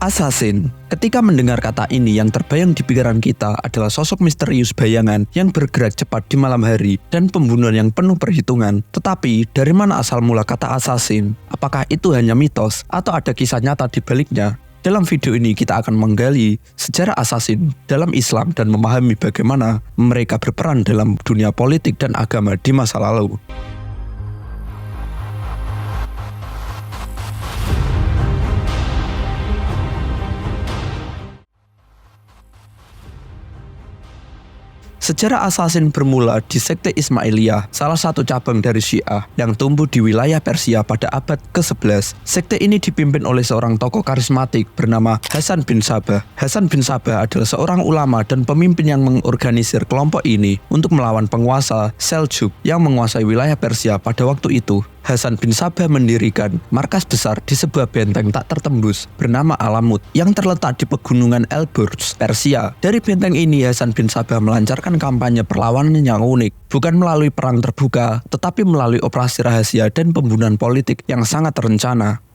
Assassin. Ketika mendengar kata ini, yang terbayang di pikiran kita adalah sosok misterius bayangan yang bergerak cepat di malam hari dan pembunuhan yang penuh perhitungan. Tetapi, dari mana asal mula kata assassin? Apakah itu hanya mitos atau ada kisah nyata di baliknya? Dalam video ini kita akan menggali sejarah assassin dalam Islam dan memahami bagaimana mereka berperan dalam dunia politik dan agama di masa lalu. Sejarah assassin bermula di sekte Ismailiyah, salah satu cabang dari Syiah yang tumbuh di wilayah Persia pada abad ke-11. Sekte ini dipimpin oleh seorang tokoh karismatik bernama Hasan bin Sabbah. Hasan bin Sabbah adalah seorang ulama dan pemimpin yang mengorganisir kelompok ini untuk melawan penguasa Seljuk yang menguasai wilayah Persia pada waktu itu. Hasan bin Sabbah mendirikan markas besar di sebuah benteng tak tertembus bernama Alamut yang terletak di pegunungan Elburz, Persia. Dari benteng ini Hasan bin Sabbah melancarkan kampanye perlawanan yang unik, bukan melalui perang terbuka, tetapi melalui operasi rahasia dan pembunuhan politik yang sangat terencana.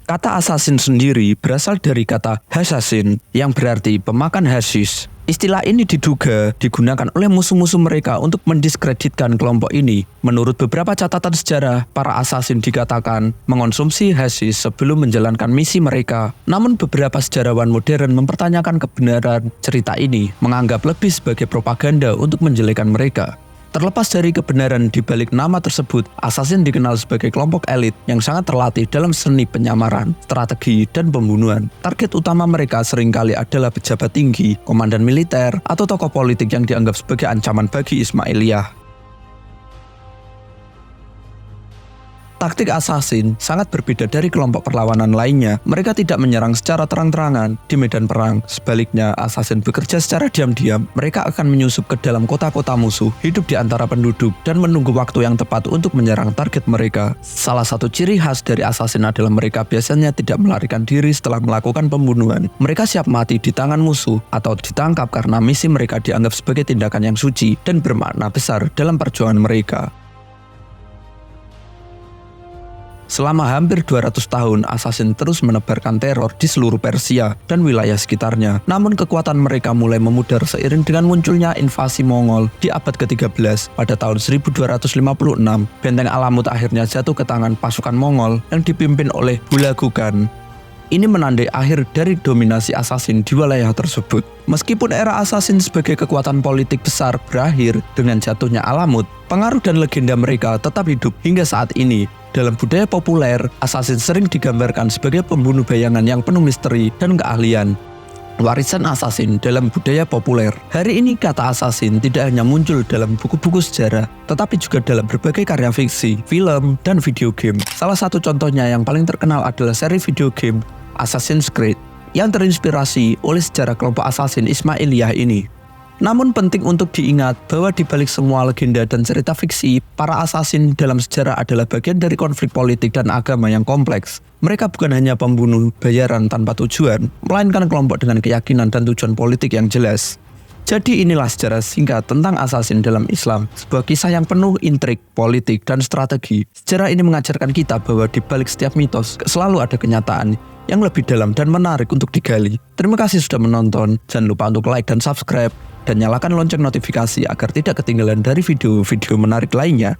Kata assassin sendiri berasal dari kata hasasin yang berarti pemakan hasis. Istilah ini diduga digunakan oleh musuh-musuh mereka untuk mendiskreditkan kelompok ini. Menurut beberapa catatan sejarah, para assassin dikatakan mengonsumsi hasis sebelum menjalankan misi mereka. Namun beberapa sejarawan modern mempertanyakan kebenaran cerita ini, menganggap lebih sebagai propaganda untuk menjelekan mereka. Terlepas dari kebenaran di balik nama tersebut, assassin dikenal sebagai kelompok elit yang sangat terlatih dalam seni penyamaran, strategi, dan pembunuhan. Target utama mereka seringkali adalah pejabat tinggi, komandan militer, atau tokoh politik yang dianggap sebagai ancaman bagi Ismailiyah. Taktik assassin sangat berbeda dari kelompok perlawanan lainnya. Mereka tidak menyerang secara terang-terangan di medan perang. Sebaliknya, assassin bekerja secara diam-diam. Mereka akan menyusup ke dalam kota-kota musuh, hidup di antara penduduk, dan menunggu waktu yang tepat untuk menyerang target mereka. Salah satu ciri khas dari assassin adalah mereka biasanya tidak melarikan diri setelah melakukan pembunuhan. Mereka siap mati di tangan musuh atau ditangkap karena misi mereka dianggap sebagai tindakan yang suci dan bermakna besar dalam perjuangan mereka. Selama hampir 200 tahun, assassin terus menebarkan teror di seluruh Persia dan wilayah sekitarnya. Namun kekuatan mereka mulai memudar seiring dengan munculnya invasi Mongol di abad ke-13. Pada tahun 1256, benteng Alamut akhirnya jatuh ke tangan pasukan Mongol yang dipimpin oleh Hulagu Khan. Ini menandai akhir dari dominasi assassin di wilayah tersebut. Meskipun era assassin sebagai kekuatan politik besar berakhir dengan jatuhnya Alamut, pengaruh dan legenda mereka tetap hidup hingga saat ini. Dalam budaya populer, assassin sering digambarkan sebagai pembunuh bayangan yang penuh misteri dan keahlian. Warisan assassin dalam budaya populer. Hari ini kata assassin tidak hanya muncul dalam buku-buku sejarah, tetapi juga dalam berbagai karya fiksi, film, dan video game. Salah satu contohnya yang paling terkenal adalah seri video game Assassin's Creed, yang terinspirasi oleh sejarah kelompok assassin Ismailiyah ini. Namun penting untuk diingat bahwa di balik semua legenda dan cerita fiksi, para assassin dalam sejarah adalah bagian dari konflik politik dan agama yang kompleks. Mereka bukan hanya pembunuh bayaran tanpa tujuan, melainkan kelompok dengan keyakinan dan tujuan politik yang jelas. Jadi inilah sejarah singkat tentang assassin dalam Islam, sebuah kisah yang penuh intrik, politik, dan strategi. Sejarah ini mengajarkan kita bahwa di balik setiap mitos selalu ada kenyataan yang lebih dalam dan menarik untuk digali. Terima kasih sudah menonton, jangan lupa untuk like dan subscribe, dan nyalakan lonceng notifikasi agar tidak ketinggalan dari video-video menarik lainnya.